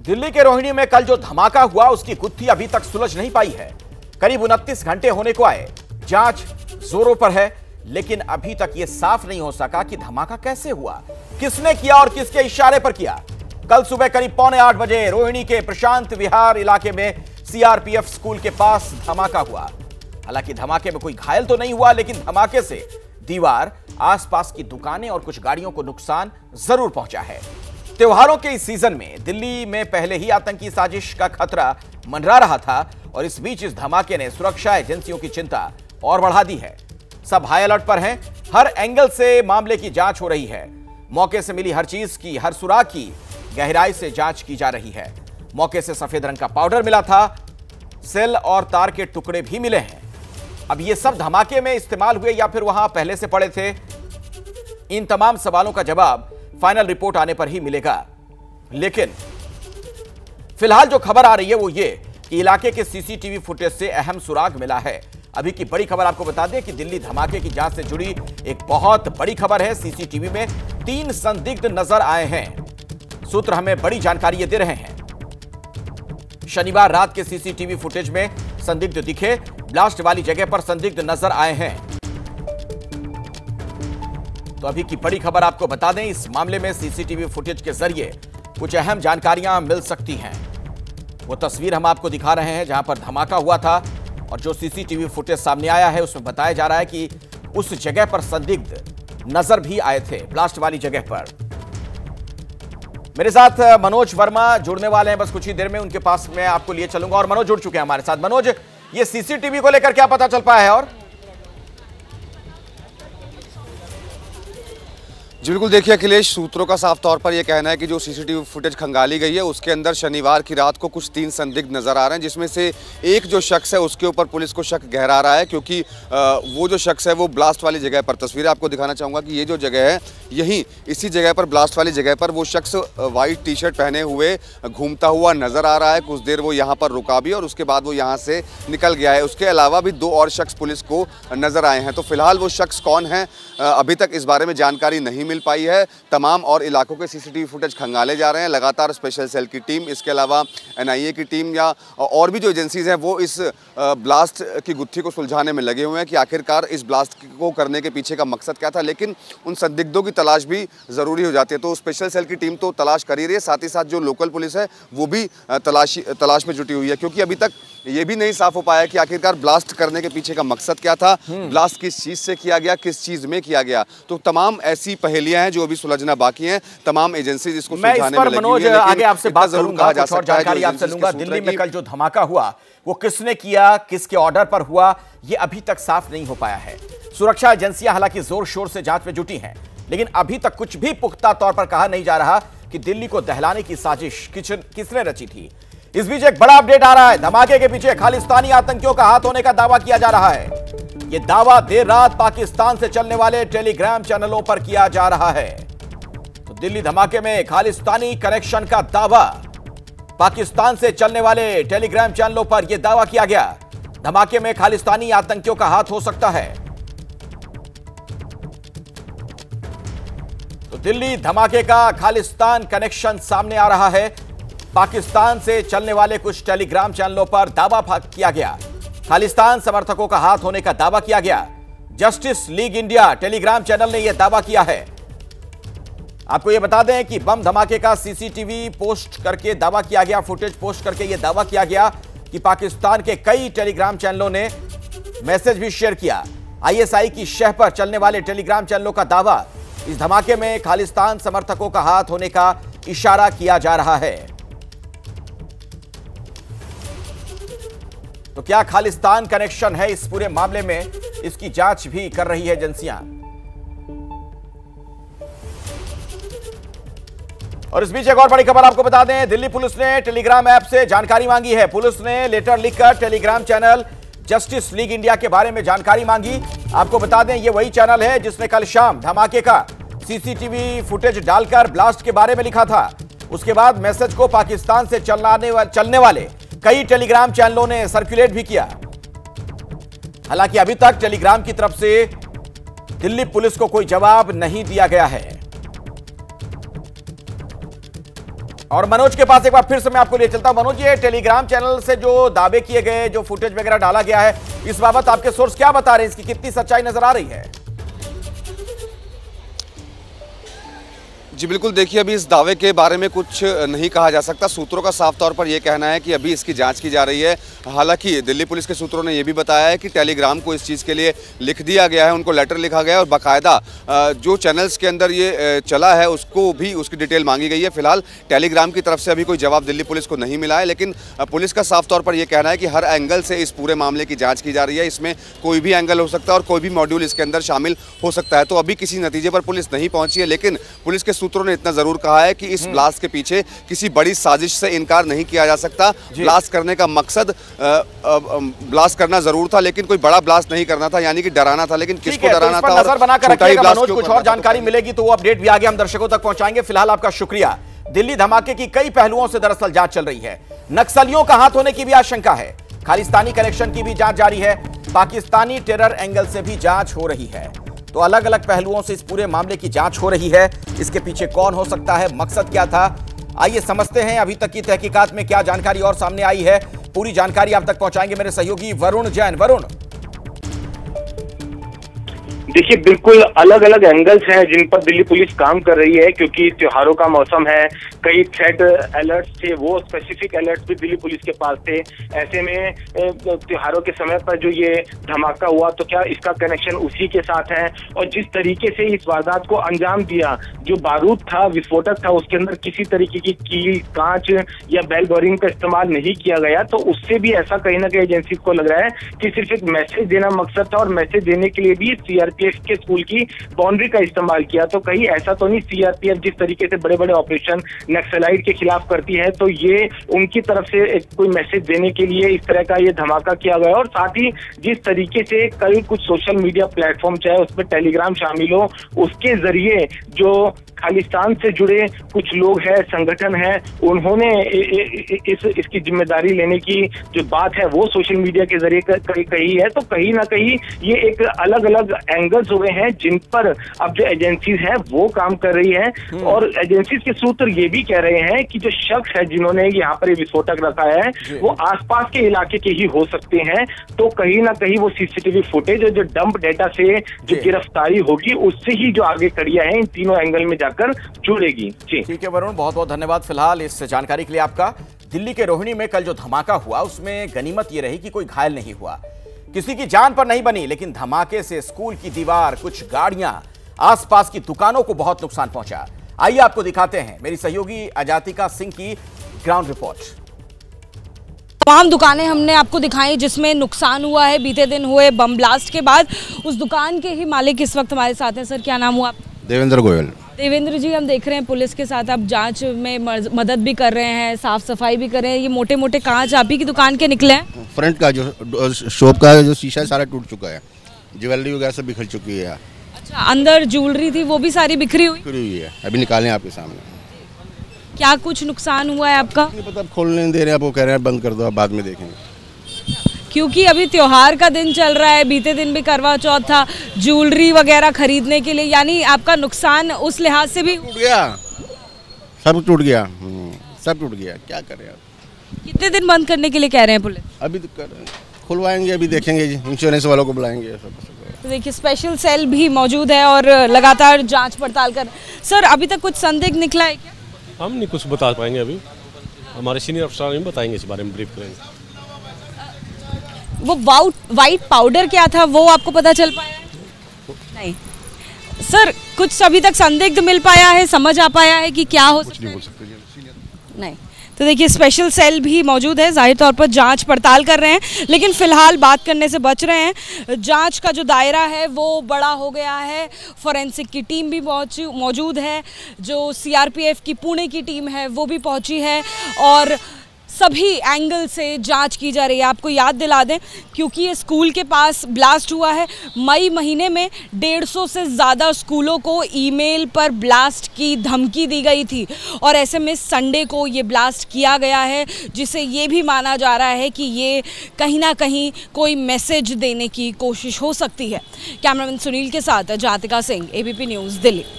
दिल्ली के रोहिणी में कल जो धमाका हुआ उसकी गुत्थी अभी तक सुलझ नहीं पाई है। करीब 29 घंटे होने को आए, जांच जोरों पर है, लेकिन अभी तक यह साफ नहीं हो सका कि धमाका कैसे हुआ, किसने किया और किसके इशारे पर किया। कल सुबह करीब 7:45 बजे रोहिणी के प्रशांत विहार इलाके में सीआरपीएफ स्कूल के पास धमाका हुआ। हालांकि धमाके में कोई घायल तो नहीं हुआ, लेकिन धमाके से दीवार, आसपास की दुकानें और कुछ गाड़ियों को नुकसान जरूर पहुंचा है। त्योहारों के इस सीजन में दिल्ली में पहले ही आतंकी साजिश का खतरा मंडरा रहा था और इस बीच इस धमाके ने सुरक्षा एजेंसियों की चिंता और बढ़ा दी है। सब हाई अलर्ट पर हैं, हर एंगल से मामले की जांच हो रही है। मौके से मिली हर चीज की, हर सुराग की गहराई से जांच की जा रही है। मौके से सफेद रंग का पाउडर मिला था, सेल और तार के टुकड़े भी मिले हैं। अब ये सब धमाके में इस्तेमाल हुए या फिर वहां पहले से पड़े थे, इन तमाम सवालों का जवाब फाइनल रिपोर्ट आने पर ही मिलेगा। लेकिन फिलहाल जो खबर आ रही है वो ये कि इलाके के सीसीटीवी फुटेज से अहम सुराग मिला है। अभी की बड़ी खबर आपको बता दें कि दिल्ली धमाके की जांच से जुड़ी एक बहुत बड़ी खबर है। सीसीटीवी में 3 संदिग्ध नजर आए हैं। सूत्र हमें बड़ी जानकारी ये दे रहे हैं। शनिवार रात के सीसीटीवी फुटेज में संदिग्ध दिखे, ब्लास्ट वाली जगह पर संदिग्ध नजर आए हैं। तो अभी की बड़ी खबर आपको बता दें, इस मामले में सीसीटीवी फुटेज के जरिए कुछ अहम जानकारियां मिल सकती हैं। वो तस्वीर हम आपको दिखा रहे हैं जहां पर धमाका हुआ था और जो सीसीटीवी फुटेज सामने आया है उसमें बताया जा रहा है कि उस जगह पर संदिग्ध नजर भी आए थे, ब्लास्ट वाली जगह पर। मेरे साथ मनोज वर्मा जुड़ने वाले हैं, बस कुछ ही देर में उनके पास मैं आपको लिए चलूंगा और मनोज जुड़ चुके हैं हमारे साथ। मनोज, ये सीसीटीवी को लेकर क्या पता चल पाया है? और जी बिल्कुल, देखिए अखिलेश, सूत्रों का साफ तौर पर यह कहना है कि जो सीसीटीवी फुटेज खंगाली गई है उसके अंदर शनिवार की रात को कुछ 3 संदिग्ध नजर आ रहे हैं, जिसमें से एक जो शख्स है उसके ऊपर पुलिस को शक गहरा रहा है, क्योंकि वो जो शख्स है वो ब्लास्ट वाली जगह पर, तस्वीरें आपको दिखाना चाहूँगा कि ये जो जगह है यहीं इसी जगह पर, ब्लास्ट वाली जगह पर वो शख्स वाइट टी शर्ट पहने हुए घूमता हुआ नजर आ रहा है। कुछ देर वो यहाँ पर रुका भी और उसके बाद वो यहाँ से निकल गया है। उसके अलावा भी 2 और शख्स पुलिस को नजर आए हैं। तो फिलहाल वो शख्स कौन है अभी तक इस बारे में जानकारी नहीं मिल पाई है। तमाम और इलाकों के सीसीटीवी फुटेज खंगाले जा रहे हैं। लगातार स्पेशल सेल की टीम, इसके अलावा एनआईए की टीम या और भी जो एजेंसीज हैं वो इस ब्लास्ट की गुत्थी को सुलझाने में लगे हुए हैं कि आखिरकार इस ब्लास्ट को करने के पीछे का मकसद क्या था। लेकिन उन संदिग्धों की तलाश भी ज़रूरी हो जाती है। तो स्पेशल सेल की टीम तो तलाश कर ही रही है, साथ ही साथ जो लोकल पुलिस है वो भी तलाश में जुटी हुई है, क्योंकि अभी तक ये भी नहीं साफ हो पाया कि आखिरकार ब्लास्ट करने के पीछे का मकसद क्या था, ब्लास्ट किस चीज़ से किया गया, किस चीज़ में किया गया। तो तमाम ऐसी पहेलियां हैं जो अभी सुलझना बाकी हैं। तमाम एजेंसी इसको सुलझाने में लगी हुई है। आगे आपसे बात करूंगा, कुछ और जानकारी आपसे लूंगा। दिल्ली में कल जो धमाका हुआ वो किसने किया, किसके ऑर्डर पर हुआ, ये अभी तक साफ नहीं हो पाया है। सुरक्षा एजेंसियां हालांकि जोर शोर से जांच में जुटी हैं, लेकिन अभी तक कुछ भी पुख्ता तौर पर कहा नहीं जा रहा कि दिल्ली को दहलाने की साजिश किसने रची थी। इस बीच एक बड़ा अपडेट आ रहा है। धमाके के पीछे खालिस्तानी आतंकियों का हाथ होने का दावा किया जा रहा है। यह दावा देर रात पाकिस्तान से चलने वाले टेलीग्राम चैनलों पर किया जा रहा है। तो दिल्ली धमाके में खालिस्तानी कनेक्शन का दावा, पाकिस्तान से चलने वाले टेलीग्राम चैनलों पर यह दावा किया गया। धमाके में खालिस्तानी आतंकियों का हाथ हो सकता है। तो दिल्ली धमाके का खालिस्तान कनेक्शन सामने आ रहा है। पाकिस्तान से चलने वाले कुछ टेलीग्राम चैनलों पर दावा किया गया। खालिस्तान समर्थकों का हाथ होने का दावा किया गया। Justice league India Telegram channel ने यह दावा किया है। आपको यह बता दें कि बम धमाके का सीसीटीवी पोस्ट करके दावा किया गया, फुटेज पोस्ट करके यह दावा किया गया कि पाकिस्तान के कई टेलीग्राम चैनलों ने मैसेज भी शेयर किया। आईएसआई की शह पर चलने वाले टेलीग्राम चैनलों का दावा, इस धमाके में खालिस्तान समर्थकों का हाथ होने का इशारा किया जा रहा है। तो क्या खालिस्तान कनेक्शन है इस पूरे मामले में, इसकी जांच भी कर रही है एजेंसियां। और इस बीच एक और बड़ी खबर आपको बता दें, दिल्ली पुलिस ने टेलीग्राम ऐप से जानकारी मांगी है। पुलिस ने लेटर लिखकर Telegram channel justice league India के बारे में जानकारी मांगी। आपको बता दें, यह वही चैनल है जिसने कल शाम धमाके का सीसीटीवी फुटेज डालकर ब्लास्ट के बारे में लिखा था। उसके बाद मैसेज को पाकिस्तान से चलने वाले कई टेलीग्राम चैनलों ने सर्कुलेट भी किया। हालांकि अभी तक टेलीग्राम की तरफ से दिल्ली पुलिस को कोई जवाब नहीं दिया गया है। और मनोज के पास एक बार फिर से मैं आपको ले चलता हूं। मनोज, ये टेलीग्राम चैनल से जो दावे किए गए, जो फुटेज वगैरह डाला गया है, इस बाबत आपके सोर्स क्या बता रहे हैं? इसकी कितनी सच्चाई नजर आ रही है? जी बिल्कुल, देखिए अभी इस दावे के बारे में कुछ नहीं कहा जा सकता। सूत्रों का साफ तौर पर यह कहना है कि अभी इसकी जांच की जा रही है। हालांकि दिल्ली पुलिस के सूत्रों ने यह भी बताया है कि टेलीग्राम को इस चीज़ के लिए लिख दिया गया है, उनको लेटर लिखा गया है और बाकायदा जो चैनल्स के अंदर ये चला है उसको भी उसकी डिटेल मांगी गई है। फिलहाल टेलीग्राम की तरफ से अभी कोई जवाब दिल्ली पुलिस को नहीं मिला है, लेकिन पुलिस का साफ तौर पर यह कहना है कि हर एंगल से इस पूरे मामले की जाँच की जा रही है। इसमें कोई भी एंगल हो सकता है और कोई भी मॉड्यूल इसके अंदर शामिल हो सकता है। तो अभी किसी नतीजे पर पुलिस नहीं पहुंची है, लेकिन पुलिस के सूत्रों ने इतना जरूर कहा है कि इस ब्लास्ट के पीछे किसी बड़ी साजिश से इनकार नहीं किया जा सकता। ब्लास्ट करने का मकसद ब्लास्ट करना जरूर था, लेकिन कोई बड़ा ब्लास्ट नहीं करना था, यानी कि डराना था। लेकिन किसको डराना था? नजर बनाकर रखिएगा मनोज, कुछ और जानकारी मिलेगी तो वो अपडेट भी आगे हम दर्शकों तक पहुंचाएंगे। फिलहाल आपका शुक्रिया। दिल्ली धमाके की कई पहलुओं से दरअसल जांच चल रही है। नक्सलियों का हाथ होने की भी आशंका है, खालिस्तानी कनेक्शन की भी जांच जारी है, पाकिस्तानी टेरर एंगल से भी जांच हो रही है। तो अलग अलग पहलुओं से इस पूरे मामले की जांच हो रही है। इसके पीछे कौन हो सकता है, मकसद क्या था, आइए समझते हैं अभी तक की तहकीकात में क्या जानकारी और सामने आई है। पूरी जानकारी आप तक पहुंचाएंगे मेरे सहयोगी वरुण जैन। वरुण, देखिए, बिल्कुल अलग अलग एंगल्स हैं जिन पर दिल्ली पुलिस काम कर रही है, क्योंकि त्योहारों का मौसम है। कई थ्रेट अलर्ट्स थे, वो स्पेसिफिक अलर्ट्स भी दिल्ली पुलिस के पास थे। ऐसे में त्योहारों के समय पर जो ये धमाका हुआ, तो क्या इसका कनेक्शन उसी के साथ है? और जिस तरीके से इस वारदात को अंजाम दिया, जो बारूद था, विस्फोटक था, उसके अंदर किसी तरीके की कील, कांच या बेल बेयरिंग का इस्तेमाल नहीं किया गया, तो उससे भी ऐसा कहीं ना कहीं एजेंसी को लग रहा है कि सिर्फ एक मैसेज देना मकसद था और मैसेज देने के लिए भी सीआरपीएफ के स्कूल की बाउंड्री का इस्तेमाल किया। तो कहीं ऐसा तो नहीं, सीआरपीएफ जिस तरीके से बड़े बड़े ऑपरेशन नक्सलाइट के खिलाफ करती है, तो ये उनकी तरफ से कोई मैसेज देने के लिए इस तरह का ये धमाका किया गया। और साथ ही जिस तरीके से कल कुछ सोशल मीडिया प्लेटफॉर्म, चाहे उसमें टेलीग्राम शामिल हो, उसके जरिए जो खालिस्तान से जुड़े कुछ लोग हैं, संगठन है, उन्होंने इसकी जिम्मेदारी लेने की जो बात है वो सोशल मीडिया के जरिए कही है। तो कहीं ना कहीं ये एक अलग अलग एंगल्स हुए हैं जिन पर अब जो एजेंसीज हैं वो काम कर रही है। और एजेंसीज के सूत्र ये भी कह रहे हैं कि जो शख्स है जिन्होंने यहाँ पर विस्फोटक रखा है वो आसपास के इलाके के ही हो सकते हैं। तो कहीं ना कहीं वो सीसीटीवी फुटेज, जो डंप डेटा से जो गिरफ्तारी होगी, उससे ही जो आगे कड़ियां हैं इन तीनों एंगल में कर जुड़ेगी। जी ठीक है वरुण, बहुत बहुत धन्यवाद फिलहाल इस जानकारी के लिए आपका। दिल्ली के रोहिणी में कल जो धमाका हुआ उसमें गनीमत ये रही कि कोई घायल नहीं हुआ, किसी की जान पर नहीं बनी, लेकिन धमाके से स्कूल की दीवार, कुछ गाड़ियां, आसपास की दुकानों को बहुत नुकसान पहुंचा। आइए आपको दिखाते हैं मेरी सहयोगी अजातिका सिंह की ग्राउंड रिपोर्ट। तमाम दुकानें हमने आपको दिखाई जिसमें नुकसान हुआ है बीते दिन हुए बम ब्लास्ट के बाद। उस दुकान के ही मालिक इस वक्त हमारे साथ हैं। सर, क्या नाम हुआ? देवेंद्र गोयल। देवेंद्र जी, हम देख रहे हैं पुलिस के साथ आप जांच में मदद भी कर रहे हैं, साफ सफाई भी कर रहे हैं। ये मोटे मोटे कांच आप ही की दुकान के निकले हैं? फ्रंट का जो शॉप का जो शीशा सारा टूट चुका है, ज्वेलरी वगैरह सब बिखर चुकी है। अच्छा, अंदर ज्वेलरी थी वो भी सारी बिखरी हुई है, अभी निकालें आपके सामने। क्या कुछ नुकसान हुआ है आपका? नहीं पता, खोलने नहीं दे रहे हैं, वो कह रहे हैं बंद कर दो, आप बाद में देखेंगे। क्योंकि अभी त्योहार का दिन चल रहा है, बीते दिन भी करवा चौथ था, ज्वेलरी वगैरह खरीदने के लिए, यानी आपका नुकसान उस लिहाज से भी टूट गया, सब टूट गया, सब टूट गया। क्या करें आप? कितने दिन बंद करने के लिए कह रहे हैं पुलिस? अभी तो खुलवाएंगे, अभी देखेंगे, इंश्योरेंस वालों को बुलाएंगे। तो देखिए, स्पेशल सेल भी मौजूद है और लगातार जांच पड़ताल कर। सर, अभी तक कुछ संदिग्ध निकला है क्या? हम नहीं कुछ बता पाएंगे, अभी हमारे सीनियर अफसर नहीं बताएंगे, इस बारे में ब्रीफ करेंगे। वो वाइट पाउडर क्या था वो आपको पता चल पाया है? नहीं सर, कुछ अभी तक संदिग्ध मिल पाया है, समझ आ पाया है कि क्या हो सकता है? नहीं। तो देखिए, स्पेशल सेल भी मौजूद है, जाहिर तौर पर जांच पड़ताल कर रहे हैं, लेकिन फिलहाल बात करने से बच रहे हैं। जांच का जो दायरा है वो बड़ा हो गया है। फॉरेंसिक की टीम भी मौजूद है, जो सीआरपीएफ की पुणे की टीम है वो भी पहुंची है और सभी एंगल से जांच की जा रही है। आपको याद दिला दें, क्योंकि ये स्कूल के पास ब्लास्ट हुआ है, मई महीने में 150 से ज़्यादा स्कूलों को ईमेल पर ब्लास्ट की धमकी दी गई थी और ऐसे में संडे को ये ब्लास्ट किया गया है, जिसे ये भी माना जा रहा है कि ये कहीं ना कहीं कोई मैसेज देने की कोशिश हो सकती है। कैमरामैन सुनील के साथ जातिका सिंह, एबीपी न्यूज़, दिल्ली।